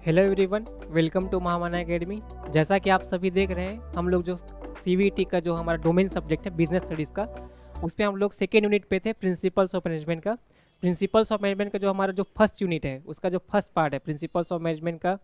Hello everyone, welcome to Mahamana academy. जैसा कि आप सभी देख रहे हैं, हम लोग जो सीवीटी का जो हमारा डोमेन सब्जेक्ट है बिजनेस स्टडीज़ का, उस पर हम लोग सेकेंड यूनिट पे थे, प्रिंसिपल्स ऑफ मैनेजमेंट का। प्रिंसिपल्स ऑफ मैनेजमेंट का जो हमारा जो फर्स्ट यूनिट है, उसका जो फर्स्ट पार्ट है प्रिंसिपल्स ऑफ मैनेजमेंट का,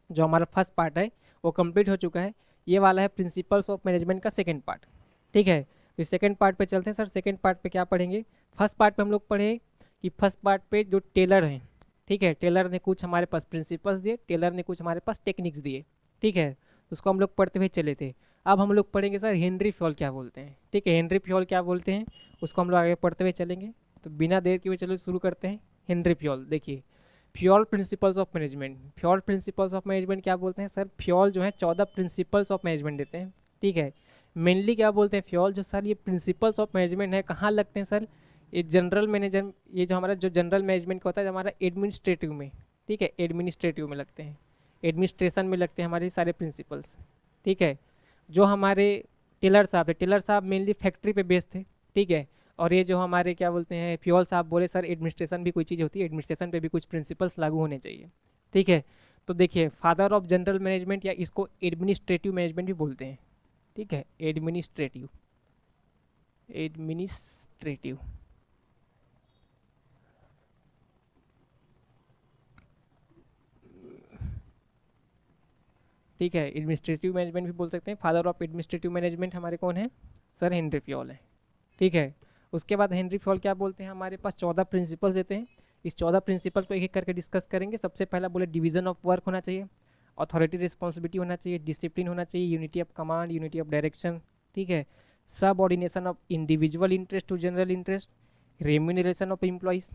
जो हमारा फर्स्ट पार्ट है वो कंप्लीट हो चुका है। ये वाला है प्रिंसिपल्स ऑफ मैनेजमेंट का सेकेंड पार्ट। ठीक है, तो सेकेंड पार्ट पे चलते हैं सर। सेकेंड पार्ट पे क्या पढ़ेंगे? फर्स्ट पार्ट पे हम लोग पढ़े कि फर्स्ट पार्ट पे जो टेलर हैं, ठीक है, टेलर ने कुछ हमारे पास प्रिंसिपल्स दिए, टेलर ने कुछ हमारे पास टेक्निक्स दिए। ठीक है, उसको हम लोग पढ़ते हुए चले थे। अब हम लोग पढ़ेंगे सर हेनरी फ्योल क्या बोलते हैं। ठीक है, हेनरी फ्योल क्या बोलते हैं उसको हम लोग आगे पढ़ते हुए चलेंगे। तो बिना देर के हुए चलो शुरू करते हैं। हेनरी फ्योल, देखिए, Fayol principles of management. Fayol principles of management क्या बोलते हैं सर? फ्योल जो है 14 प्रिंसिपल्स ऑफ मैनेजमेंट देते हैं। ठीक है, मेनली क्या बोलते हैं फ्योल जो सर ये प्रिंसिपल्स ऑफ मैनेजमेंट है कहाँ लगते हैं सर? ये जनरल मैनेजर, ये जो हमारा जो जनरल मैनेजमेंट का होता है हमारा एडमिनिस्ट्रेटिव में, ठीक है, एडमिनिस्ट्रेटिव में लगते हैं, एडमिनिस्ट्रेशन में लगते हैं हमारे सारे प्रिंसिपल्स। ठीक है, जो हमारे टेलर साहब है, टेलर साहब मेनली फैक्ट्री पे बेस्ड थे। ठीक है, और ये जो हमारे क्या बोलते हैं फ्योल साहब बोले सर एडमिनिस्ट्रेशन भी कोई चीज़ होती है, एडमिनिस्ट्रेशन पे भी कुछ प्रिंसिपल्स लागू होने चाहिए। ठीक है, तो देखिए फादर ऑफ जनरल मैनेजमेंट या इसको एडमिनिस्ट्रेटिव मैनेजमेंट भी बोलते हैं। ठीक है, एडमिनिस्ट्रेटिव, एडमिनिस्ट्रेटिव। ठीक है, एडमिनिस्ट्रेटिव मैनेजमेंट भी बोल सकते हैं। फादर ऑफ एडमिनिस्ट्रेटिव मैनेजमेंट हमारे कौन है? सर हेनरी फ्योल है। ठीक है, उसके बाद हेनरी फ्योल क्या बोलते हैं, हमारे पास 14 प्रिंसिपल्स देते हैं। इस 14 प्रिंसिपल को एक एक करके डिस्कस करेंगे। सबसे पहला बोले डिवीजन ऑफ वर्क होना चाहिए, अथॉरिटी रिस्पॉन्सिबिलिटी होना चाहिए, डिसिप्लिन होना चाहिए, unity of command, unity of direction. ठीक है, subordination of individual interest to general interest, remuneration of employees.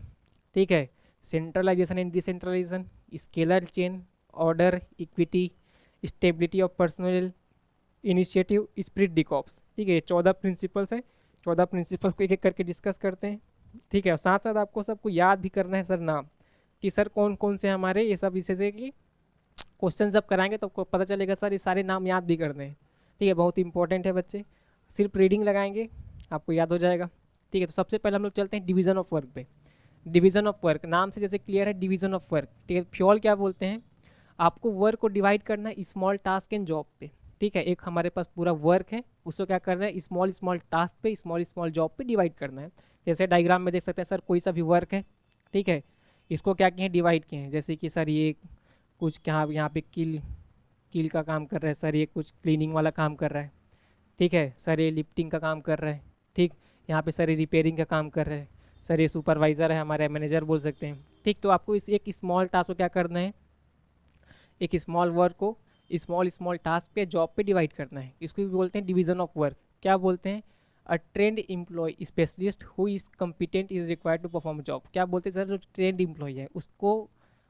ठीक है, centralisation and decentralisation, scalar chain, order, equity, stability of personnel, initiative, spirit de corps. ठीक है, ये 14 principles है। 14 principles को एक एक करके डिस्कस करते हैं। ठीक है, और साथ साथ आपको सबको याद भी करना है सर नाम, कि सर कौन कौन से हमारे ये सब विषय से कि क्वेश्चन जब कराएंगे तो आपको पता चलेगा सर ये सारे नाम याद भी करने हैं। ठीक है, बहुत इंपॉर्टेंट है बच्चे, सिर्फ रीडिंग लगाएंगे आपको याद हो जाएगा। ठीक है, तो सबसे पहले हम लोग चलते हैं डिवीजन ऑफ वर्क पे। डिवीजन ऑफ वर्क नाम से जैसे क्लियर है, डिवीजन ऑफ वर्क। ठीक है, फ्योल क्या बोलते हैं, आपको वर्क को डिवाइड करना है स्मॉल टास्क एंड जॉब पे। ठीक है, एक हमारे पास पूरा वर्क है, उसको क्या करना है स्मॉल स्मॉल टास्क पे, स्मॉल स्मॉल जॉब पे डिवाइड करना है। जैसे डायग्राम में देख सकते हैं सर, कोई सा भी वर्क है, ठीक है, इसको क्या किए हैं डिवाइड किए हैं। जैसे कि सर ये कुछ क्या यहाँ पे कील कील का काम कर रहा है सर, ये कुछ क्लीनिंग वाला काम कर रहा है। ठीक है सर, ये लिफ्टिंग का काम कर रहा है। ठीक, यहाँ पे सर ये रिपेयरिंग का काम कर रहा है। सर ये सुपरवाइज़र है, हमारे मैनेजर बोल सकते हैं। ठीक, तो आपको इस एक स्मॉल टास्क को क्या करना है, एक स्मॉल वर्क को स्मॉल स्मॉल टास्क पे जॉब पे डिवाइड करना है। इसको भी बोलते हैं डिवीजन ऑफ वर्क। क्या बोलते हैं? A trained employee specialist who is competent is required to perform job. क्या बोलते हैं सर, जो ट्रेंड एम्प्लॉय है उसको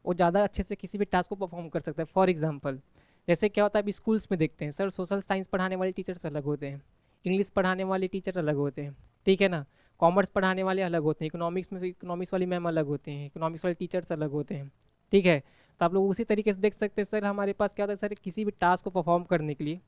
वो ज़्यादा अच्छे से किसी भी टास्क को परफॉर्म कर सकता है। फॉर एग्जाम्पल जैसे क्या होता है, अभी स्कूल्स में देखते हैं सर, सोशल साइंस पढ़ाने वाले टीचर्स अलग होते हैं, इंग्लिश पढ़ाने वाले टीचर अलग होते हैं। ठीक है ना, कॉमर्स पढ़ाने वाले अलग होते हैं, इकोनॉमिक्स में इकोनॉमिक्स वाली मैम अलग होते हैं, इकोनॉमिक्स वाले टीचर्स अलग होते हैं। ठीक है, तो आप लोग उसी तरीके से देख सकते हैं सर, हमारे पास क्या होता है सर, किसी भी टास्क को परफॉर्म करने के लिए,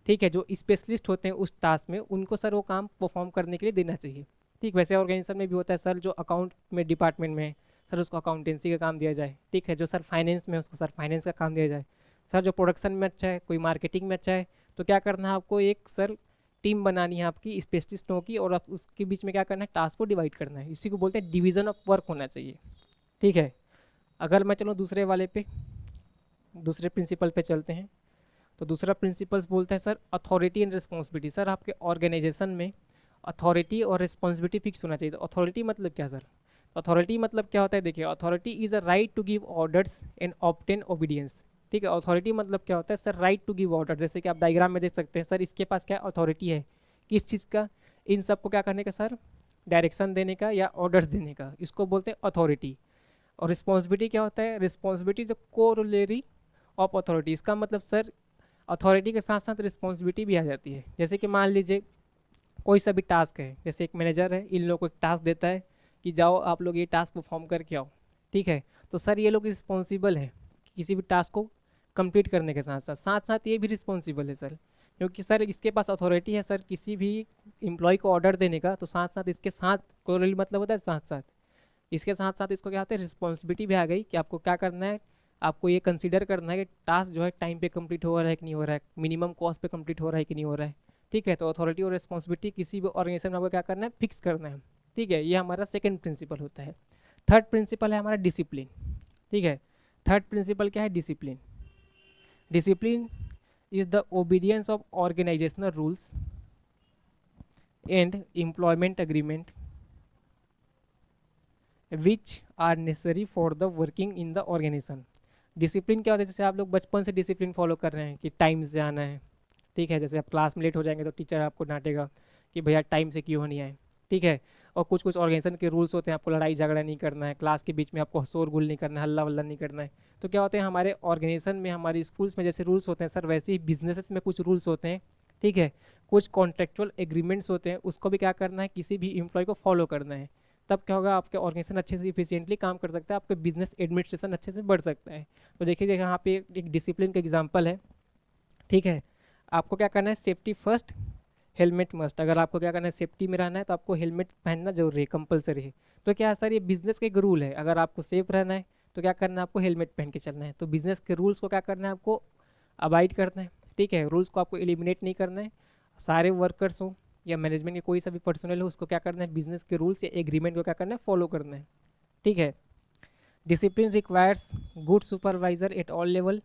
ठीक है, जो स्पेशलिस्ट होते हैं उस टास्क में, उनको सर वो काम परफॉर्म करने के लिए देना चाहिए। ठीक, वैसे ऑर्गेनाइजेशन में भी होता है सर, जो अकाउंट में डिपार्टमेंट में है सर उसको अकाउंटेंसी का काम दिया जाए। ठीक है, जो सर फाइनेंस में है उसको सर फाइनेंस का काम दिया जाए। सर जो प्रोडक्शन में अच्छा है, कोई मार्केटिंग में अच्छा है, तो क्या करना है आपको, एक सर टीम बनानी है आपकी स्पेशलिस्टों की, और आप उसके बीच में क्या करना है, टास्क को डिवाइड करना है। इसी को बोलते हैं डिवीजन ऑफ वर्क होना चाहिए। ठीक है, अगर मैं चलूँ दूसरे वाले पे, दूसरे प्रिंसिपल पे चलते हैं, तो दूसरा प्रिंसिपल्स बोलता है sir authority and responsibility. Sir आपके ऑर्गेनाइजेशन में अथॉरिटी और रिस्पॉन्सिबिलिटी फिक्स होना चाहिए। तो अथॉरिटी मतलब क्या सर? अथॉरिटी मतलब क्या होता है, देखिए, authority is a right to give orders and obtain obedience. ठीक है, अथॉरिटी मतलब क्या होता है sir, right to give order. जैसे कि आप डायग्राम में देख सकते हैं सर, इसके पास क्या अथॉरिटी है, किस चीज़ का, इन सबको क्या करने का सर, डायरेक्शन देने का या ऑर्डर्स देने का, इसको बोलते हैं अथॉरिटी। और रिस्पॉन्सिबिलिटी क्या होता है, रिस्पॉन्सिबिलिटी जो कोरोलरी ऑफ अथॉरिटी। इसका मतलब सर अथॉरिटी के साथ साथ रिस्पॉन्सिबिलिटी भी आ जाती है। जैसे कि मान लीजिए कोई सा भी टास्क है, जैसे एक मैनेजर है, इन लोगों को एक टास्क देता है कि जाओ आप लोग ये टास्क परफॉर्म करके आओ। ठीक है, तो सर ये लोग रिस्पॉन्सिबल है किसी भी टास्क को कंप्लीट करने के साथ साथ, साथ साथ ये भी रिस्पॉन्सिबल है सर, क्योंकि सर इसके पास अथॉरिटी है सर किसी भी एम्प्लॉय को ऑर्डर देने का, तो साथ साथ इसके साथ कोरोलरी मतलब होता है साथ साथ, इसके साथ साथ इसको क्या होता है, रिस्पॉन्सिबिलिटी भी आ गई कि आपको क्या करना है, आपको ये कंसीडर करना है कि टास्क जो है टाइम पे कंप्लीट हो रहा है कि नहीं हो रहा है, मिनिमम कॉस्ट पे कंप्लीट हो रहा है कि नहीं हो रहा है। ठीक है, तो अथॉरिटी और रिस्पॉन्सिबिलिटी किसी भी ऑर्गेनाइजेशन में आपको क्या करना है, फिक्स करना है। ठीक है, ये हमारा सेकंड प्रिंसिपल होता है। थर्ड प्रिंसिपल है हमारा डिसिप्लिन। ठीक है, थर्ड प्रिंसिपल क्या है, discipline. Discipline is the obedience of organizational rules and employment agreement which are necessary for the working in the organization. Discipline क्या होता है, जैसे आप लोग बचपन से डिसिप्लिन फॉलो कर रहे हैं कि टाइम से आना है। ठीक है, जैसे आप क्लास में लेट हो जाएंगे तो टीचर आपको डांटेगा कि भैया टाइम से क्यों नहीं आए। ठीक है, और कुछ कुछ ऑर्गेनाइजेशन के रूल्स होते हैं, आपको लड़ाई झगड़ा नहीं करना है, क्लास के बीच में आपको शोरगुल नहीं करना है, हल्ला वल्ला नहीं करना है। तो क्या होते हैं हमारे ऑर्गेनाइजेशन में, हमारे स्कूल्स में जैसे रूल्स होते हैं सर, वैसे ही बिजनेसेस में कुछ रूल्स होते हैं। ठीक है, कुछ कॉन्ट्रेक्चुअल एग्रीमेंट्स होते हैं, उसको भी क्या करना है, किसी भी एम्प्लॉय को फॉलो करना है। तब क्या होगा, आपके ऑर्गेनाइजेशन अच्छे से इफिशिएंटली काम कर सकता है, आपका बिजनेस एडमिनिस्ट्रेशन अच्छे से बढ़ सकता है। तो देखिए यहाँ पे एक डिसिप्लिन का एग्जाम्पल है। ठीक है, आपको क्या करना है, सेफ्टी फर्स्ट, हेलमेट मस्ट। अगर आपको क्या करना है, सेफ्टी में रहना है तो आपको हेलमेट पहनना जरूरी है, कंपलसरी है। तो क्या है सर, ये बिजनेस का एक रूल है, अगर आपको सेफ रहना है तो क्या करना है, आपको हेलमेट पहन के चलना है। तो बिजनेस के रूल्स को क्या करना है, आपको अवॉइड करना है। ठीक है, रूल्स को आपको एलिमिनेट नहीं करना है। सारे वर्कर्स हो या मैनेजमेंट के कोई सा भी पर्सनल हो, उसको क्या करना है, बिजनेस के रूल्स या एग्रीमेंट को क्या करना है, फॉलो करना है। ठीक है, discipline requires good supervisor at all level,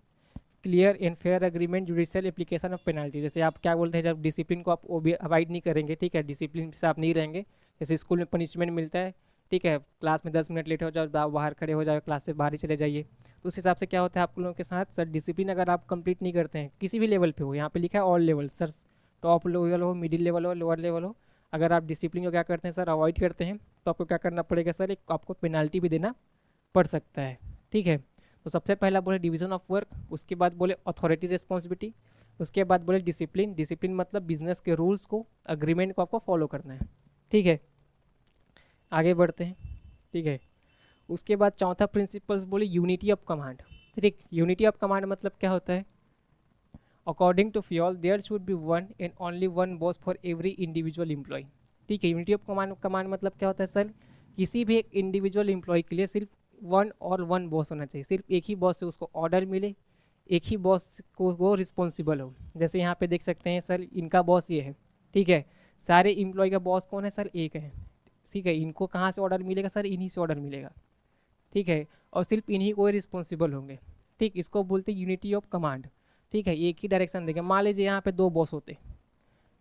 clear and fair agreement, judicial application of penalty. जैसे आप क्या बोलते हैं, जब डिसिप्लिन को आप अवॉइड नहीं करेंगे, ठीक है, डिसिप्लिन से आप नहीं रहेंगे, जैसे स्कूल में पनिशमेंट मिलता है। ठीक है, क्लास में 10 मिनट लेट हो जाओ, बाहर खड़े हो जाओ, क्लास से बाहर ही चले जाइए। तो उस हिसाब से क्या होता है आप लोगों के साथ सर, डिसिप्लिन अगर आप कंप्लीट नहीं करते हैं किसी भी लेवल पे हो, यहाँ पे लिखा है all level sir, top level हो, मिडिल लेवल हो, लोअर लेवल हो, अगर आप डिसिप्लिन को क्या करते हैं सर, अवॉइड करते हैं, तो आपको क्या करना पड़ेगा सर, एक आपको पेनाल्टी भी देना पड़ सकता है। ठीक है, तो सबसे पहला बोले डिवीजन ऑफ वर्क, उसके बाद बोले अथॉरिटी रिस्पॉन्सिबिलिटी, उसके बाद बोले डिसिप्लिन। डिसिप्लिन मतलब बिजनेस के रूल्स को, अग्रीमेंट को आपको फॉलो करना है। ठीक है, आगे बढ़ते हैं। ठीक है, उसके बाद चौथा प्रिंसिपल्स बोले यूनिटी ऑफ कमांड। ठीक, यूनिटी ऑफ कमांड मतलब क्या होता है, according to Fayol there should be one and only one boss for every individual employee. ठीक है, यूनिटी ऑफ कमांड मतलब क्या होता है सर, किसी भी एक इंडिविजुअल एम्प्लॉय के लिए सिर्फ वन और वन बॉस होना चाहिए, सिर्फ एक ही बॉस से उसको ऑर्डर मिले, एक ही बॉस को वो रिस्पॉन्सिबल हो। जैसे यहाँ पे देख सकते हैं सर, इनका बॉस ये है। ठीक है, सारे एम्प्लॉय का बॉस कौन है सर, एक है। ठीक है, इनको कहाँ से ऑर्डर मिलेगा सर, इन्हीं से ऑर्डर मिलेगा। ठीक है, और सिर्फ इन्हीं को रिस्पॉन्सिबल होंगे। ठीक, इसको बोलते हैं यूनिटी ऑफ कमांड। ठीक है, एक ही डायरेक्शन देंगे। मान लीजिए यहाँ पे दो बॉस होते,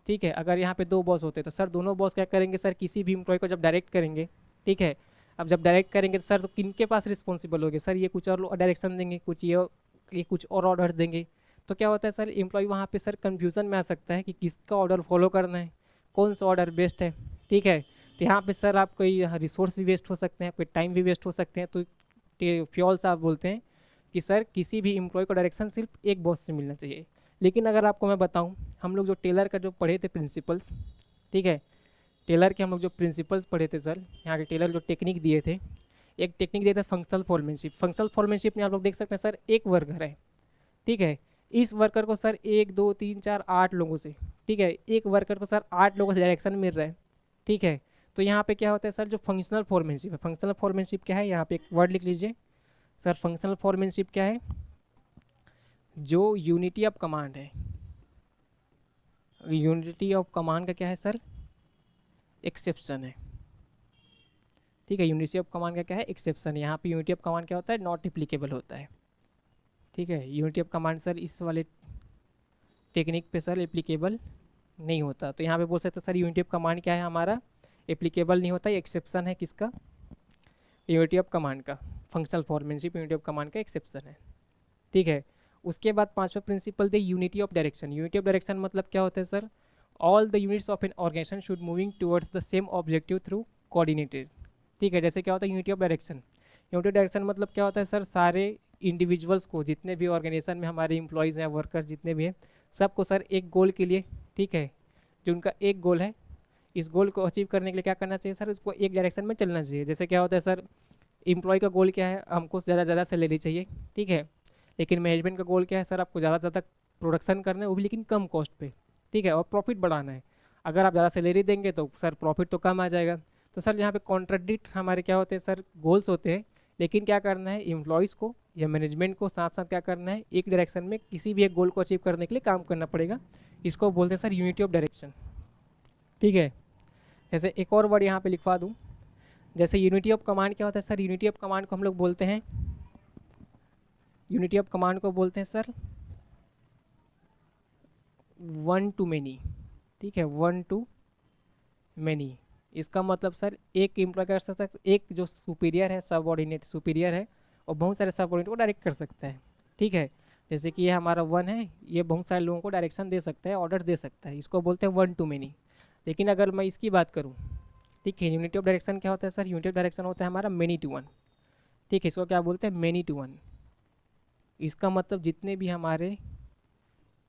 ठीक है, अगर यहाँ पे दो बॉस होते तो सर दोनों बॉस क्या करेंगे सर, किसी भी एम्प्लॉय को जब डायरेक्ट करेंगे, ठीक है, अब जब डायरेक्ट करेंगे तो सर तो किन के पास रिस्पॉन्सिबल होगे सर, ये कुछ और डायरेक्शन देंगे, कुछ ये कुछ और ऑर्डर देंगे। तो क्या होता है सर, एम्प्लॉय वहाँ पे सर कन्फ्यूज़न में आ सकता है कि किसका ऑर्डर फॉलो करना है, कौन सा ऑर्डर बेस्ट है। ठीक है, तो यहाँ पे सर आप कोई रिसोर्स भी वेस्ट हो सकते हैं, कोई टाइम भी वेस्ट हो सकते हैं। तो फ्योल साहब बोलते हैं कि सर किसी भी एम्प्लॉय को डायरेक्शन सिर्फ एक बॉस से मिलना चाहिए। लेकिन अगर आपको मैं बताऊं, हम लोग जो टेलर का जो पढ़े थे प्रिंसिपल्स, ठीक है, टेलर के हम लोग जो प्रिंसिपल्स पढ़े थे सर, यहाँ के टेलर जो टेक्निक दिए थे, एक टेक्निक दिया था फंक्शनल फोरमैनशिप। फंक्शनल फोरमैनशिप में आप लोग देख सकते हैं सर, एक वर्कर है, ठीक है, इस वर्कर को सर 1 2 3 4 8 लोगों से, ठीक है, एक वर्कर को सर 8 लोगों से डायरेक्शन मिल रहा है। ठीक है, तो यहाँ पे क्या होता है सर, जो फंक्शनल फोरमैनशिप है, फंक्शनल फोरमैनशिप क्या है, यहाँ पे एक वर्ड लिख लीजिए सर, फंक्शनल फोरमैनशिप क्या है, जो यूनिटी ऑफ कमांड है, यूनिटी ऑफ कमांड का क्या है सर, एक्सेप्शन है। ठीक है, यूनिटी ऑफ कमांड का क्या है, एक्सेप्शन है। यहाँ पे यूनिटी ऑफ कमांड क्या होता है, नॉट एप्लीकेबल होता है। ठीक है, यूनिटी ऑफ कमांड सर इस वाले टेक्निक पे सर एप्लीकेबल नहीं होता। तो यहाँ पे बोल सकते सर यूनिटी ऑफ कमांड क्या है हमारा, एप्लीकेबल नहीं होता, एक्सेप्शन है किसका, यूनिटी ऑफ कमांड का। Functional foremanship unity of command का एक्सेप्शन है। ठीक है, उसके बाद पांचवा प्रिंसिपल थे unity of direction. Unity of direction मतलब क्या होता है sir, all the units of an organization should moving towards the same objective through coordinated. ठीक है, जैसे क्या होता है unity of direction, unity of direction मतलब क्या होता है सर, सारे इंडिविजुअल्स को, जितने भी ऑर्गेनाइजेशन में हमारे इंप्लॉयज़ हैं, वर्कर्स जितने भी हैं, सबको सर एक गोल के लिए, ठीक है, जो उनका एक गोल है, इस गोल को अचीव करने के लिए क्या करना चाहिए सर, उसको एक डायरेक्शन में चलना चाहिए। जैसे क्या होता है सर, एम्प्लॉय का गोल क्या है, हमको ज़्यादा से ज़्यादा सैलरी चाहिए, ठीक है, लेकिन मैनेजमेंट का गोल क्या है सर, आपको ज़्यादा से ज़्यादा प्रोडक्शन करना है, वो भी लेकिन कम कॉस्ट पे, ठीक है, और प्रॉफिट बढ़ाना है। अगर आप ज़्यादा सैलरी देंगे तो सर प्रॉफिट तो कम आ जाएगा। तो सर यहाँ पे कॉन्ट्राडिक्ट हमारे क्या होते हैं सर, गोल्स होते हैं, लेकिन क्या करना है, एम्प्लॉयज़ को या मैनेजमेंट को साथ साथ क्या करना है, एक डायरेक्शन में किसी भी एक गोल को अचीव करने के लिए काम करना पड़ेगा। इसको बोलते हैं सर यूनिटी ऑफ डायरेक्शन। ठीक है, जैसे एक और वर्ड यहाँ पे लिखवा दूँ, जैसे यूनिटी ऑफ कमांड क्या होता है सर, यूनिटी ऑफ कमांड को हम लोग बोलते हैं, यूनिटी ऑफ कमांड को बोलते हैं सर वन टू मैनी। ठीक है, वन टू मैनी, इसका मतलब सर एक एम्प्लॉय कर सकता है, एक जो सुपीरियर है, सबऑर्डिनेट सुपीरियर है, और बहुत सारे सबऑर्डिनेट को डायरेक्ट कर सकता है। ठीक है, जैसे कि ये हमारा वन है, ये बहुत सारे लोगों को डायरेक्शन दे सकता है, ऑर्डर दे सकता है, इसको बोलते हैं वन टू मैनी। लेकिन अगर मैं इसकी बात करूँ, ठीक है, यूनिटी ऑफ डायरेक्शन क्या होता है सर, यूनिटी ऑफ डायरेक्शन होता है हमारा मैनी टू वन। ठीक है, इसको क्या बोलते हैं, मैनी टू वन। इसका मतलब जितने भी हमारे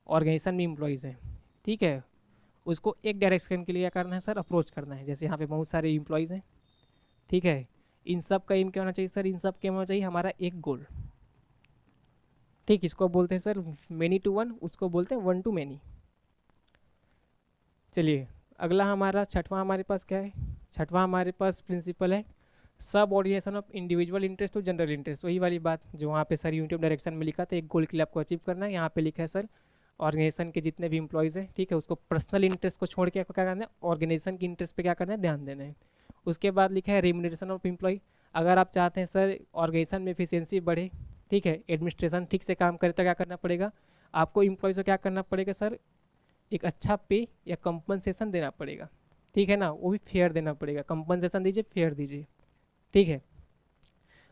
ऑर्गेनाइजेशन में इम्प्लॉयज़ हैं, ठीक है, उसको एक डायरेक्शन के लिए क्या करना है सर, अप्रोच करना है। जैसे यहाँ पे बहुत सारे इम्प्लॉयज़ हैं, ठीक है, इन सब का एम क्या होना चाहिए सर, इन सब क्या होना चाहिए, हमारा एक गोल। ठीक, इसको बोलते हैं सर मैनी टू वन, उसको बोलते हैं वन टू मैनी। चलिए अगला हमारा छठवां हमारे पास क्या है, छठवां हमारे पास प्रिंसिपल है subordination of individual interest to general interest. वही वाली बात जो वहाँ पे सर यूनिटी ऑफ डायरेक्शन में लिखा था, एक गोल के लिए आपको अचीव करना है, यहाँ पे लिखा है सर ऑर्गेनाइजेशन के जितने भी इंप्लॉयज़ हैं, ठीक है, उसको पर्सनल इंटरेस्ट को छोड़ के आपको क्या करना है, ऑर्गेनाइजेशन की इंटरेस्ट पे क्या करना है, ध्यान देना है। उसके बाद लिखा है रेम्यूनरेशन ऑफ एम्प्लॉय। अगर आप चाहते हैं सर ऑर्गेनाइजेशन में एफिशिएंसी बढ़े, ठीक है, एडमिनिस्ट्रेशन ठीक से काम करे, तो क्या करना पड़ेगा आपको, एम्प्लॉयज़ को क्या करना पड़ेगा सर, एक अच्छा पे या कंपनसेशन देना पड़ेगा। ठीक है ना, वो भी फेयर देना पड़ेगा, कंपनसेशन दीजिए, फेयर दीजिए। ठीक है,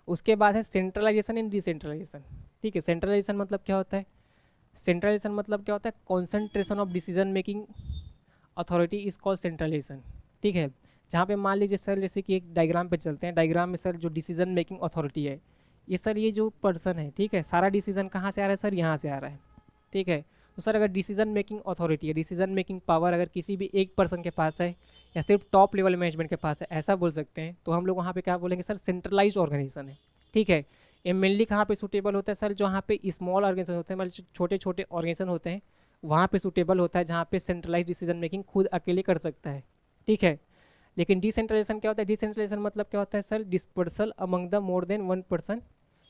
उसके बाद है सेंट्रलाइजेशन एंड डिसेंट्रलाइजेशन। ठीक है, सेंट्रलाइजेशन मतलब क्या होता है, सेंट्रलाइजेशन मतलब क्या होता है, concentration of decision making authority is called centralization. ठीक है, जहाँ पे मान लीजिए सर, जैसे कि एक डायग्राम पे चलते हैं, डायग्राम में सर जो डिसीजन मेकिंग अथॉरिटी है, ये सर ये जो पर्सन है, ठीक है, सारा डिसीजन कहाँ से आ रहा है सर, यहाँ से आ रहा है। ठीक है, तो सर अगर डिसीजन मेकिंग अथॉरिटी है, डिसीजन मेकिंग पावर अगर किसी भी एक पर्सन के पास है या सिर्फ टॉप लेवल मैनेजमेंट के पास है, ऐसा बोल सकते हैं, तो हम लोग वहाँ पे क्या बोलेंगे सर, सेंट्रलाइज ऑर्गेनाइजेशन है। ठीक है, ये मेनली कहाँ पे सूटेबल होता है सर, जो वहाँ पे स्मॉल ऑर्गेनाइजेशन होते हैं, मतलब छोटे छोटे ऑर्गेनाइजेशन होते हैं, वहाँ पे सूटेबल होता है, जहाँ पे सेंट्रलाइज डिसीजन मेकिंग खुद अकेले कर सकता है। ठीक है, लेकिन डिसेंट्रलाइजेशन क्या होता है, डिसेंट्रलाइजेशन मतलब क्या होता है sir, dispersal among the more than one person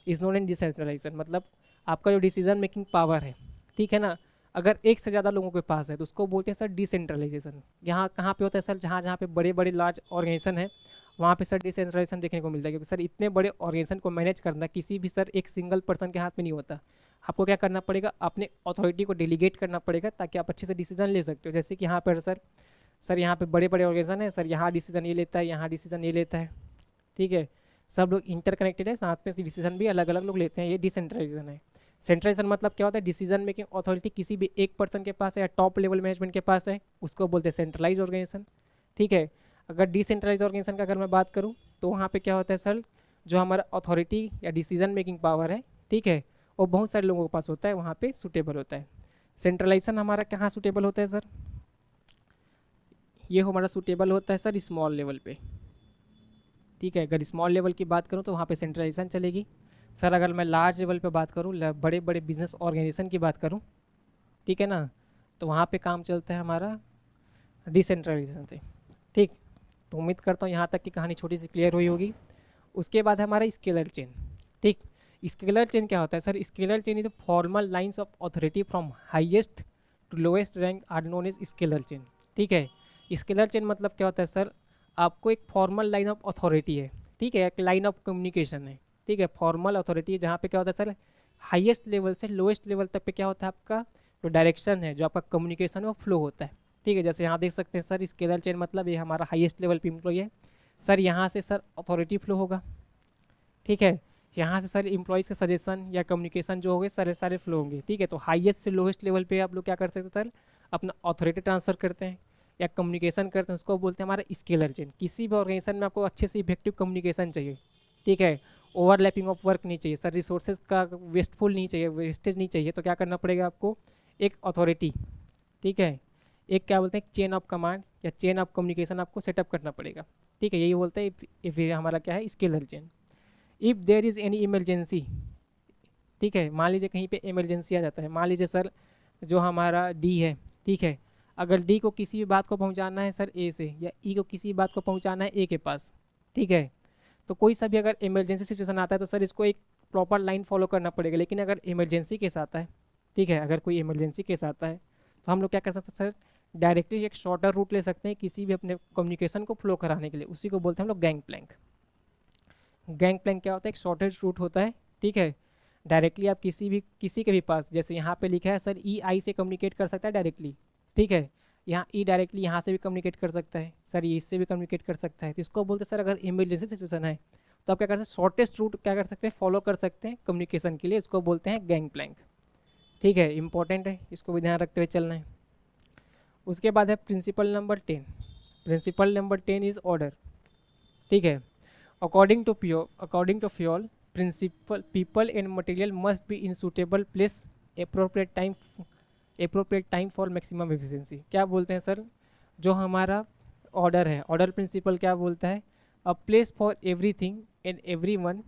is known in decentralization. मतलब आपका जो डिसीजन मेकिंग पावर है, ठीक है ना, अगर एक से ज़्यादा लोगों के पास है तो उसको बोलते हैं सर डिसेंट्रलाइजेशन। यहाँ कहाँ पे होता है सर, जहाँ जहाँ पे बड़े बड़े लार्ज ऑर्गेनाइजेशन है, वहाँ पे सर डिसेंट्रलाइजेशन देखने को मिलता है, क्योंकि सर इतने बड़े ऑर्गेनाइजेशन को मैनेज करना किसी भी सर एक सिंगल पर्सन के हाथ में नहीं होता। आपको क्या करना पड़ेगा, अपने अथॉरिटी को डेलीगेट करना पड़ेगा, ताकि आप अच्छे से डिसीजन ले सकते हो। जैसे कि यहाँ पर सर यहाँ पे बड़े बड़े ऑर्गेनाइजेशन है सर, यहाँ डिसीजन ये लेता है, यहाँ डिसीजन ये लेता है। ठीक है, सब लोग इंटरकनेक्टेड है, साथ में डिसीजन भी अलग अलग लोग लेते हैं, ये डिसेंट्रलाइजेशन है। सेंट्रलाइजेशन मतलब क्या होता है, डिसीजन मेकिंग अथॉरिटी किसी भी एक पर्सन के पास है या टॉप लेवल मैनेजमेंट के पास है, उसको बोलते हैं सेंट्रलाइज ऑर्गेनाइजेशन। ठीक है, अगर डिसेंट्रलाइज ऑर्गेनाइजेशन का अगर मैं बात करूँ, तो वहाँ पे क्या होता है सर, जो हमारा अथॉरिटी या डिसीजन मेकिंग पावर है, ठीक है, वो बहुत सारे लोगों के पास होता है, वहाँ पे सूटेबल होता है। सेंट्रलाइजेशन हमारा कहाँ सूटेबल होता है सर, ये हमारा सूटेबल होता है सर स्मॉल लेवल पे। ठीक है, अगर स्मॉल लेवल की बात करूँ तो वहाँ पे सेंट्रलाइजेशन चलेगी। सर अगर मैं लार्ज लेवल पे बात करूँ, बड़े बड़े बिजनेस ऑर्गेनाइजेशन की बात करूँ, ठीक है ना, तो वहाँ पे काम चलता है हमारा डिसेंट्रलाइजेशन से। ठीक, तो उम्मीद करता हूँ यहाँ तक की कहानी छोटी सी क्लियर हुई होगी। उसके बाद हमारा स्केलर चेन। ठीक, स्केलर चेन क्या होता है sir, scalar chain is formal lines of authority from highest to lowest rank are known as scalar chain. ठीक है, स्केलर चेन मतलब क्या होता है सर, आपको एक फॉर्मल लाइन ऑफ अथॉरिटी है, ठीक है, एक लाइन ऑफ कम्युनिकेशन है। ठीक है, फॉर्मल अथॉरिटी है, जहाँ पे क्या होता है सर, हाईएस्ट लेवल से लोएस्ट लेवल तक पे क्या होता है, आपका जो डायरेक्शन है, जो आपका कम्युनिकेशन है, वो फ्लो होता है। ठीक है, जैसे यहाँ देख सकते हैं सर, स्केलर चेन मतलब ये हमारा हाईएस्ट लेवल पे एम्प्लॉय है सर, यहाँ से सर अथॉरिटी फ्लो होगा। ठीक है, यहाँ से सर एम्प्लॉयज़ के सजेशन या कम्युनिकेशन जो होंगे सारे फ्लो होंगे। ठीक है, तो हाईएस्ट से लोएस्ट लेवल पे आप लोग क्या कर सकते हैं सर, अपना अथॉरिटी ट्रांसफ़र करते हैं या कम्युनिकेशन करते हैं, उसको बोलते हैं हमारा स्केलर चेन। किसी भी ऑर्गेनाइजेशन में आपको अच्छे से इफेक्टिव कम्युनिकेशन चाहिए। ठीक है, ओवरलैपिंग ऑफ वर्क नहीं चाहिए सर, रिसोर्सेज का वेस्टफुल नहीं चाहिए, वेस्टेज नहीं चाहिए, तो क्या करना पड़ेगा आपको, एक अथॉरिटी, ठीक है, एक क्या बोलते हैं चेन ऑफ कमांड या चेन ऑफ कम्युनिकेशन आपको सेटअप करना पड़ेगा। ठीक है, यही बोलते हैं इफ हमारा क्या है, scalar chain. If there is any emergency, ठीक है, मान लीजिए कहीं पे इमरजेंसी आ जाता है, मान लीजिए सर जो हमारा डी है, ठीक है, अगर डी को किसी भी बात को पहुंचाना है सर ए से, या ई को किसी भी बात को पहुंचाना है ए के पास, ठीक है, तो कोई सा भी अगर इमरजेंसी सिचुएशन आता है तो सर इसको एक प्रॉपर लाइन फॉलो करना पड़ेगा। लेकिन अगर इमरजेंसी केस आता है, ठीक है, अगर कोई इमरजेंसी केस आता है तो हम लोग क्या कर सकते हैं सर, डायरेक्टली एक शॉर्टर रूट ले सकते हैं किसी भी अपने कम्युनिकेशन को फ्लो कराने के लिए, उसी को बोलते हैं हम लोग गैंग प्लैंक। गैंग प्लैंक क्या होता है, एक शॉर्टेज रूट होता है, ठीक है। डायरेक्टली आप किसी के भी पास, जैसे यहाँ पे लिखा है सर ई आई से कम्युनिकेट कर सकता है डायरेक्टली, ठीक है, यहाँ ई डायरेक्टली यहाँ से भी कम्युनिकेट कर सकता है सर, ये इससे भी कम्युनिकेट कर सकता है। तो इसको बोलते हैं सर अगर इमरजेंसी सिचुएशन है तो आप क्या करते हैं, शॉर्टेस्ट रूट क्या कर सकते हैं, फॉलो कर सकते हैं कम्युनिकेशन के लिए, इसको बोलते हैं गैंग प्लैंक, ठीक है, इंपॉर्टेंट है, इसको भी ध्यान रखते हुए चलना है। उसके बाद है principle number 10। Principle number 10 is order, ठीक है। According to Fayol principle people and material must be in suitable place appropriate time for maximum efficiency. क्या बोलते हैं सर, जो हमारा ऑर्डर है, ऑर्डर प्रिंसिपल क्या बोलता है, a place for everything and everyone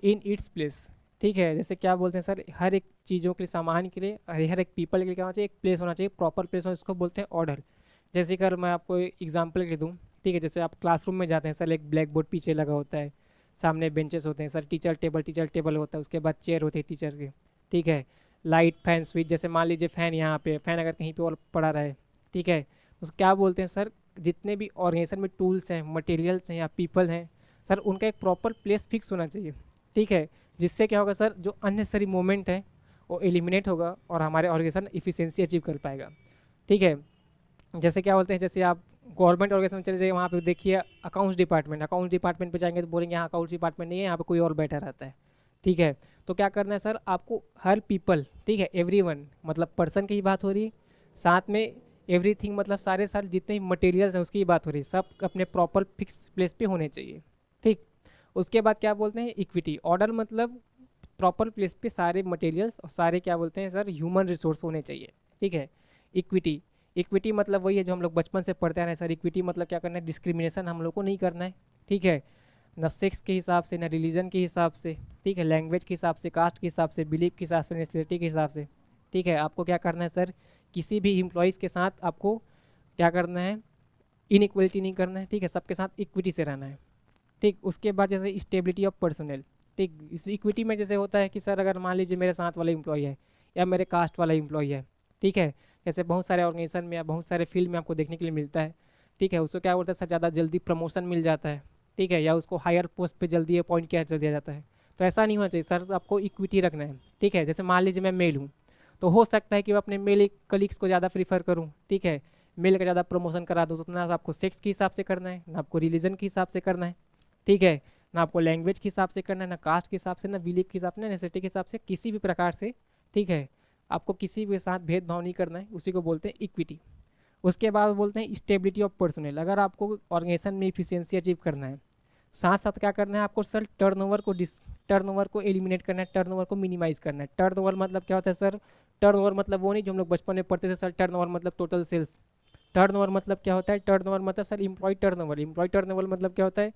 in its place, ठीक है। जैसे क्या बोलते हैं सर, हर एक चीज़ों के लिए, सामान के लिए, हर एक पीपल के लिए क्या होना चाहिए, एक प्लेस होना चाहिए, प्रॉपर प्लेस होना, इसको बोलते हैं ऑर्डर। जैसे कर मैं आपको एग्जांपल के दूँ, ठीक है, जैसे आप क्लासरूम में जाते हैं सर, एक ब्लैक बोर्ड पीछे लगा होता है, सामने बेंचेस होते हैं सर, टीचर टेबल होता है, उसके बाद चेयर होती है टीचर की, ठीक है, लाइट फैन स्विच, जैसे मान लीजिए फैन यहाँ पे, फैन अगर कहीं पे और पड़ा रहे, ठीक है, उसको क्या बोलते हैं सर, जितने भी ऑर्गेनाइजेशन में टूल्स हैं, मटेरियल्स हैं या पीपल हैं सर, उनका एक प्रॉपर प्लेस फिक्स होना चाहिए, ठीक है, जिससे क्या होगा सर, जो अननेसेसरी मोमेंट है वो एलिमिनेट होगा और हमारे ऑर्गेनाइजेशन इफिशिएंसी अचीव कर पाएगा, ठीक है। जैसे क्या बोलते हैं, जैसे आप गवर्नमेंट ऑर्गेनाइजेशन चले जाइए, वहाँ पे देखिए अकाउंट्स डिपार्टमेंट पे जाएंगे तो बोलेंगे यहाँ अकाउंट्स डिपार्टमेंट नहीं है, यहाँ पे कोई और बैठा रहता है, ठीक है। तो क्या करना है सर, आपको हर पीपल, ठीक है, एवरीवन मतलब पर्सन की ही बात हो रही है, साथ में एवरीथिंग मतलब सारे जितने मटेरियल्स हैं उसकी ही बात हो रही है, सब अपने प्रॉपर फिक्स प्लेस पे होने चाहिए, ठीक। उसके बाद क्या बोलते हैं, इक्विटी। ऑर्डर मतलब प्रॉपर प्लेस पे सारे मटेरियल्स और सारे क्या बोलते हैं सर, ह्यूमन रिसोर्स होने चाहिए, ठीक है। इक्विटी मतलब वही है जो हम लोग बचपन से पढ़ते आ रहे हैं सर। इक्विटी मतलब क्या करना है, डिस्क्रिमिनेशन हम लोग को नहीं करना है, ठीक है, न सेक्स के हिसाब से, न रिलीजन के हिसाब से, ठीक है, लैंग्वेज के हिसाब से, कास्ट के हिसाब से, बिलीफ के हिसाब से, नेशनलिटी के हिसाब से, ठीक है। आपको क्या करना है सर, किसी भी एम्प्लॉयज़ के साथ आपको क्या करना है, इनइक्वलिटी नहीं करना है, ठीक है, सबके साथ इक्विटी से रहना है, ठीक। उसके बाद जैसे स्टेबिलिटी ऑफ पर्सनल, ठीक, इस इक्विटी में जैसे होता है कि सर अगर मान लीजिए मेरे साथ वाला एम्प्लॉय है या मेरे कास्ट वाला एम्प्लॉय है, ठीक है, जैसे बहुत सारे ऑर्गेनाइजेशन में या बहुत सारे फील्ड में आपको देखने के लिए मिलता है, ठीक है, उसको क्या बोलता है सर, ज़्यादा जल्दी प्रमोशन मिल जाता है, ठीक है, या उसको हायर पोस्ट पे जल्दी अपॉइंट किया दिया जाता है। तो ऐसा नहीं होना चाहिए सर, आपको इक्विटी रखना है, ठीक है। जैसे मान लीजिए मैं मेल हूँ तो हो सकता है कि मैं अपने मेल कलीग्स को ज़्यादा प्रीफर करूँ, ठीक है, मेल का ज़्यादा प्रमोशन करा दूँ, तो ना आपको सेक्स के हिसाब से करना है, ना आपको रिलीजन के हिसाब से करना है, ठीक है, ना आपको लैंग्वेज के हिसाब से करना है, ना कास्ट के हिसाब से, ना बिलीफ के हिसाब से, ना नेसेसिटी के हिसाब से, किसी भी प्रकार से, ठीक है, आपको किसी के साथ भेदभाव नहीं करना है, उसी को बोलते हैं इक्विटी। उसके बाद बोलते हैं स्टेबिलिटी ऑफ पर्सनल। अगर आपको ऑर्गेनाइजेशन में इफिशियंसी अचीव करना है, साथ साथ क्या करना है आपको सर, टर्नओवर को एलिमिनेट करना है, टर्नओवर को मिनिमाइज़ करना है। टर्नओवर मतलब क्या होता है सर, टर्नओवर मतलब वो नहीं जो हम लोग बचपन में पढ़ते थे सर, टर्नओवर मतलब टोटल सेल्स। टर्नओवर मतलब क्या होता है, टर्नओवर मतलब सर एम्प्लॉय टर्नओवर मतलब क्या होता है,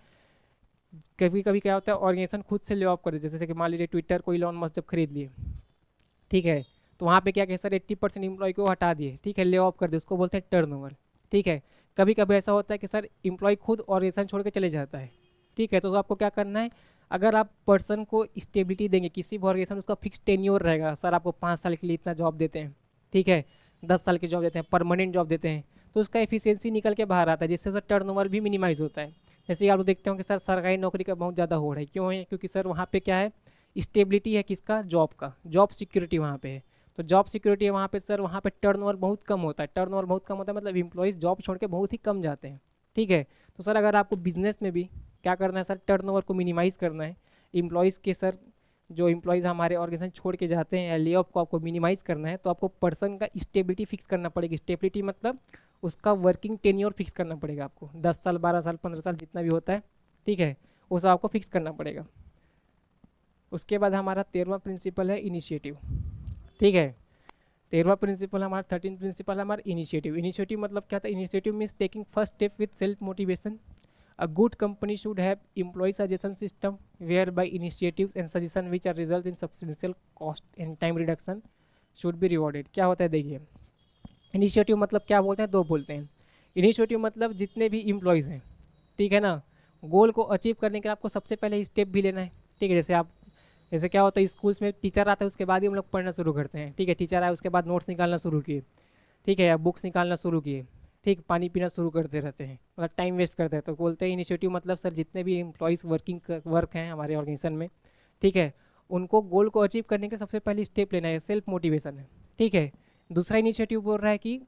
कभी कभी क्या होता है ऑर्गेनाइजेशन खुद से ले ऑफ कर दे, जैसे कि मान लीजिए ट्विटर को इलॉन मस्क जब खरीद लिए, ठीक है, तो वहाँ पे क्या कहे सर 80% एम्प्लॉय को हटा दिए, ठीक है, ले ऑफ कर दे, उसको बोलते हैं टर्नओवर, ठीक है। कभी कभी ऐसा होता है कि सर एम्प्लॉय खुद ऑर्गेनाइजेशन छोड़ के चले जाता है, ठीक है, तो आपको क्या करना है, अगर आप पर्सन को स्टेबिलिटी देंगे, किसी भी ऑर्गेनाइजेशन उसका फिक्स टेन्योर रहेगा, सर आपको 5 साल के लिए इतना जॉब देते हैं, ठीक है, 10 साल की जॉब देते हैं, परमानेंट जॉब देते हैं, तो उसका एफिशिएंसी निकल के बाहर आता है, जिससे उसका टर्नओवर भी मिनिमाइज होता है। जैसे आप लोग देखते हो कि सर सरकारी नौकरी का बहुत ज़्यादा होड़ है, क्यों है, क्योंकि सर वहाँ पे क्या है, स्टेबिलिटी है किसका, जॉब का, जॉब सिक्योरिटी वहाँ पे है। तो जॉब सिक्योरिटी है वहाँ पे सर, वहाँ पे टर्नओवर बहुत कम होता है, टर्नओवर बहुत कम होता है मतलब एम्प्लॉयज़ जॉब छोड़ के बहुत ही कम जाते हैं, ठीक है। तो सर अगर आपको बिजनेस में भी क्या करना है सर, टर्नओवर को मिनिमाइज़ करना है, एम्प्लॉयज़ के सर जो एम्प्लॉयज़ हमारे ऑर्गेनाइजेशन छोड़ के जाते हैं या ले ऑफ को आपको मिनिमाइज़ करना है, तो आपको पर्सन का स्टेबिलिटी फिक्स करना पड़ेगी। स्टेबिलिटी मतलब उसका वर्किंग टेन्योर फिक्स करना पड़ेगा आपको, 10 साल 12 साल 15 साल जितना भी होता है, ठीक है, वो सब आपको फिक्स करना पड़ेगा। उसके बाद हमारा 13वां प्रिंसिपल है इनिशिएटिव, ठीक है। 13वां प्रिंसिपल हमारा 13th प्रिंसिपल हमारा इनिशिएटिव मतलब क्या था, initiative means taking first step with self motivation. A good company should have employee suggestion system whereby initiatives and suggestion which are result in substantial cost and time reduction should be rewarded। क्या होता है देखिए, initiative मतलब क्या बोलते हैं, दो बोलते हैं। इनिशिएटिव मतलब जितने भी एम्प्लॉयज़ हैं, ठीक है ना, गोल को अचीव करने के लिए आपको सबसे पहले स्टेप भी लेना है, ठीक है। जैसे क्या होता है स्कूल्स में टीचर आता है उसके बाद ही हम लोग पढ़ना शुरू करते हैं, ठीक है। टीचर आए उसके बाद नोट्स निकालना शुरू किए, ठीक है, या बुक्स निकालना शुरू किए, ठीक, पानी पीना शुरू करते रहते हैं, मतलब टाइम वेस्ट करते हैं। तो बोलते हैं इनिशिएटिव मतलब सर जितने भी एम्प्लॉयज़ वर्क हैं हमारे ऑर्गेनाइजेशन में, ठीक है, उनको गोल को अचीव करने के सबसे पहले स्टेप लेना है, सेल्फ मोटिवेशन है, ठीक है। दूसरा इनिशिएटिव बोल रहा है कि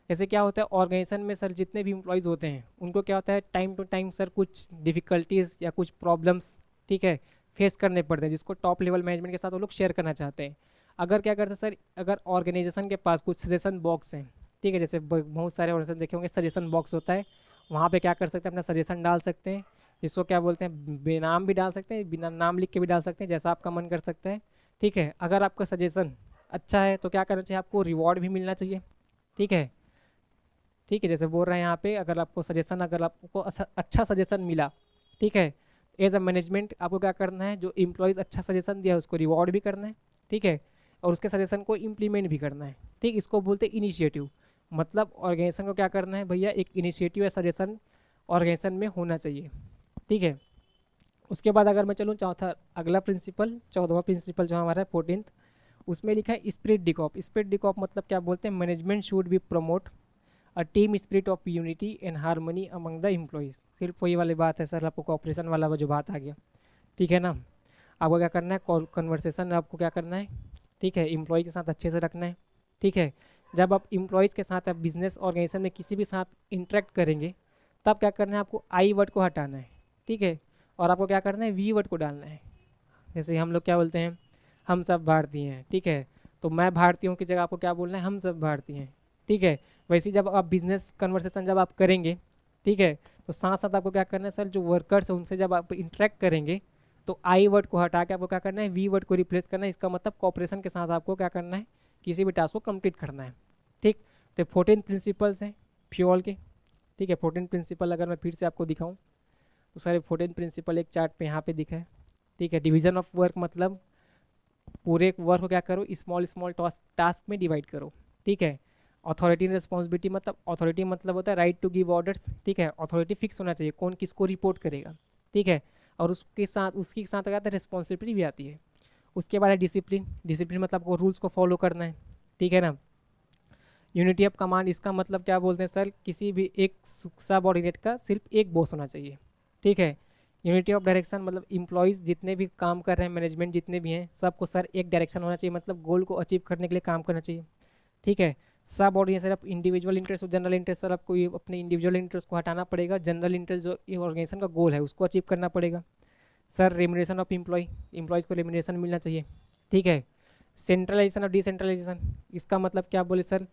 जैसे क्या होता है ऑर्गेनाइजेशन में सर जितने भी एम्प्लॉयज़ होते हैं उनको क्या होता है टाइम टू टाइम सर कुछ डिफ़िकल्टीज़ या कुछ प्रॉब्लम्स, ठीक है, फेस करने पड़ते हैं, जिसको टॉप लेवल मैनेजमेंट के साथ वो लोग शेयर करना चाहते हैं। अगर क्या करते हैं सर, अगर ऑर्गेनाइजेशन के पास कुछ सजेशन बॉक्स हैं, ठीक है, जैसे बहुत सारे ऑर्गेनाइजेशन देखे होंगे सजेशन बॉक्स होता है, वहाँ पे क्या कर सकते हैं अपना सजेशन डाल सकते हैं, जिसको क्या बोलते हैं बेनाम भी डाल सकते हैं, बिना नाम लिख के भी डाल सकते हैं, जैसा आपका मन कर सकता है, ठीक है। अगर आपका सजेशन अच्छा है तो क्या करना चाहिए, आपको रिवॉर्ड भी मिलना चाहिए, ठीक है, ठीक है। जैसे बोल रहे हैं यहाँ पे अगर आपको अच्छा सजेशन मिला, ठीक है, एज अ मैनेजमेंट आपको क्या करना है, जो एम्प्लॉयज़ अच्छा सजेशन दिया है उसको रिवॉर्ड भी करना है, ठीक है, और उसके सजेशन को इम्प्लीमेंट भी करना है, ठीक। इसको बोलते हैं इनिशिएटिव। मतलब ऑर्गेनाइजेशन को क्या करना है भैया, एक इनिशिएटिव या सजेशन ऑर्गेनाइजेशन में होना चाहिए, ठीक है। उसके बाद अगर मैं चलूँ चौथा अगला प्रिंसिपल, 14वां प्रिंसिपल जो हमारा है 14th, उसमें लिखा है स्पिरिट डिकॉप। स्पिरिट डिकॉप मतलब क्या बोलते हैं, management should be promote a team spirit of unity and harmony among the employees. सिर्फ वही वाली बात है सर, आपको कॉपरेशन वाला वो जो बात आ गया, ठीक है ना। आपको क्या करना है, कन्वर्सेशन आपको क्या करना है, ठीक है, एम्प्लॉय के साथ अच्छे से रखना है, ठीक है। जब आप एम्प्लॉयज़ के साथ आप बिजनेस ऑर्गेनाइजेशन में किसी भी साथ इंटरेक्ट करेंगे तब क्या करना है, आपको आई वर्ड को हटाना है, ठीक है, और आपको क्या करना है वी वर्ड को डालना है। जैसे हम लोग क्या बोलते हैं, हम सब भारतीय हैं, ठीक है, तो मैं भारतीय हूँ की जगह आपको क्या बोलना है, हम सब भारतीय हैं, ठीक है। वैसे ही जब आप बिजनेस कन्वर्सेशन जब आप करेंगे, ठीक है, तो साथ साथ आपको क्या करना है सर, जो वर्कर्स हैं उनसे जब आप इंटरेक्ट करेंगे तो आई वर्ड को हटा के आपको क्या करना है, वी वर्ड को रिप्लेस करना है। इसका मतलब कॉपरेशन के साथ आपको क्या करना है, किसी भी टास्क को कंप्लीट करना है, ठीक। तो 14 प्रिंसिपल्स हैं फ्यूल के, ठीक है। 14 प्रिंसिपल अगर मैं फिर से आपको दिखाऊं तो सारे 14 प्रिंसिपल एक चार्ट पे यहाँ पे दिखा है, ठीक है। डिवीजन ऑफ वर्क मतलब पूरे वर्क को क्या करो, स्मॉल स्मॉल टास्क में डिवाइड करो, ठीक है। अथॉरिटी एंड रिस्पॉन्सिबिलिटी मतलब अथॉरिटी मतलब होता है राइट टू गिव ऑर्डर्स, ठीक है। अथॉरिटी फिक्स होना चाहिए कौन किसको रिपोर्ट करेगा, ठीक है, और उसके साथ क्या आता है रिस्पॉन्सिबिलिटी भी आती है। उसके बाद है डिसिप्लिन। डिसिप्लिन मतलब आपको रूल्स को फॉलो करना है, ठीक है ना। यूनिटी ऑफ कमांड, इसका मतलब क्या बोलते हैं सर, किसी भी एक सबऑर्डिनेट का सिर्फ एक बॉस होना चाहिए, ठीक है। यूनिटी ऑफ डायरेक्शन मतलब इम्प्लॉयज़ जितने भी काम कर रहे हैं, मैनेजमेंट जितने भी हैं सबको सर एक डायरेक्शन होना चाहिए, मतलब गोल को अचीव करने के लिए काम करना चाहिए, ठीक है। सब ऑर्डिनेट सर, आप इंडिविजुअल इंटरेस्ट और जनरल इंटरेस्ट सर, आपको ये अपने इंडिविजुअल इंटरेस्ट को हटाना पड़ेगा, जनरल इंटरेस्ट जो ऑर्गेनाइजेशन का गोल है उसको अचीव करना पड़ेगा। सर रेम्यूनरेशन ऑफ एम्प्लॉयज़ को रेम्यूनरेशन मिलना चाहिए, ठीक है। सेंट्रलाइजेशन और डिसेंट्रलाइजेशन, इसका मतलब क्या बोले सर,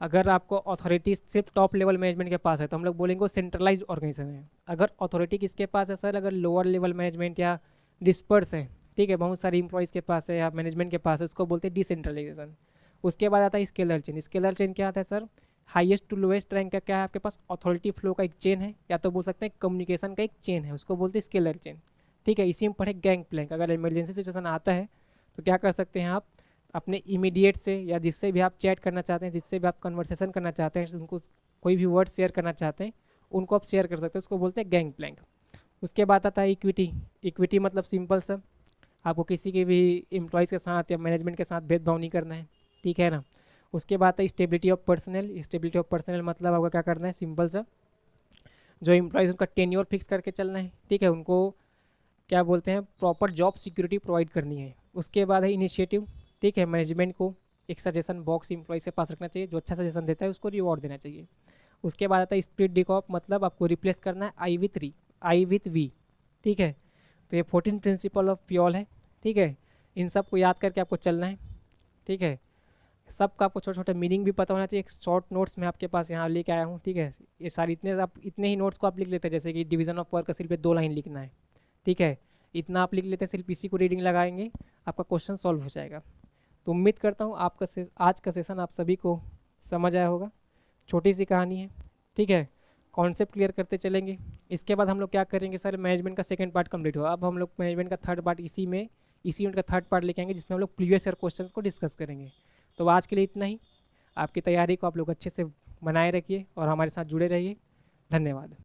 अगर आपको अथॉरिटी सिर्फ टॉप लेवल मैनेजमेंट के पास है तो हम लोग बोलेंगे वो सेंट्रलाइज ऑर्गेनाइजेशन है। अगर अथॉरिटी किसके पास है सर, अगर लोअर लेवल मैनेजमेंट या डिस्पर्स है, ठीक है, बहुत सारे इंप्लॉयज़ के पास है या मैनेजमेंट के पास है, उसको बोलते हैं डिसेंट्रलाइजेशन। उसके बाद आता है स्केलर चेन। स्केलर चेन क्या आता है sir, highest to lowest rank का क्या है आपके पास, अथॉरिटी फ्लो का एक चेन है, या तो बोल सकते हैं कम्युनिकेशन का एक चेन है, उसको बोलते हैं स्केलर चेन, ठीक है। इसी में पढ़े गैंग प्लैंक। अगर इमरजेंसी सिचुएशन आता है तो क्या कर सकते हैं आप, अपने इमीडिएट से या जिससे भी आप चैट करना चाहते हैं, जिससे भी आप कन्वर्सेशन करना चाहते हैं, उनको कोई भी वर्ड शेयर करना चाहते हैं उनको आप शेयर कर सकते हैं, उसको बोलते हैं गैंग प्लैंक। उसके बाद आता है इक्विटी। इक्विटी मतलब सिंपल सर, आपको किसी के भी एम्प्लॉयज़ के साथ या मैनेजमेंट के साथ भेदभाव नहीं करना है, ठीक है ना। उसके बाद है stability of personal. Stability of personal मतलब आपको क्या करना है, सिंपल सा, जो एम्प्लॉयज़ उनका टेन्योर फिक्स करके चलना है, ठीक है, उनको क्या बोलते हैं प्रॉपर जॉब सिक्योरिटी प्रोवाइड करनी है। उसके बाद है इनिशिएटिव, ठीक है, मैनेजमेंट को एक सजेशन बॉक्स एम्प्लॉयज़ के पास रखना चाहिए, जो अच्छा सजेशन देता है उसको रिवॉर्ड देना चाहिए। उसके बाद आता है स्प्लिट डिकॉप, मतलब आपको रिप्लेस करना है आई विथ वी, ठीक है। तो ये 14 प्रिंसिपल ऑफ प्योल है, ठीक है। इन सब को याद करके आपको चलना है, ठीक है। सबका आपको छोटे छोटे मीनिंग भी पता होना चाहिए। एक शॉर्ट नोट्स मैं आपके पास यहाँ लेके आया हूँ, ठीक है। ये सारी इतने ही नोट्स को आप लिख लेते हैं, जैसे कि डिवीजन ऑफ वर्क का सिर्फ 2 लाइन लिखना है, ठीक है, इतना आप लिख लेते हैं, सिर्फ इसी को रीडिंग लगाएंगे आपका क्वेश्चन सॉल्व हो जाएगा। तो उम्मीद करता हूँ आज का सेशन आप सभी को समझ आया होगा। छोटी सी कहानी है, ठीक है, कॉन्सेप्ट क्लियर करते चलेंगे। इसके बाद हम लोग क्या करेंगे सर, मैनेजमेंट का सेकंड पार्ट कंप्लीट हुआ, अब हम लोग मैनेजमेंट का थर्ड पार्ट इसी यूनिट का थर्ड पार्ट लेके आएंगे, जिसमें हम लोग प्रीवियस ईयर क्वेश्चंस को डिस्कस करेंगे। तो आज के लिए इतना ही। आपकी तैयारी को आप लोग अच्छे से बनाए रखिए और हमारे साथ जुड़े रहिए। धन्यवाद।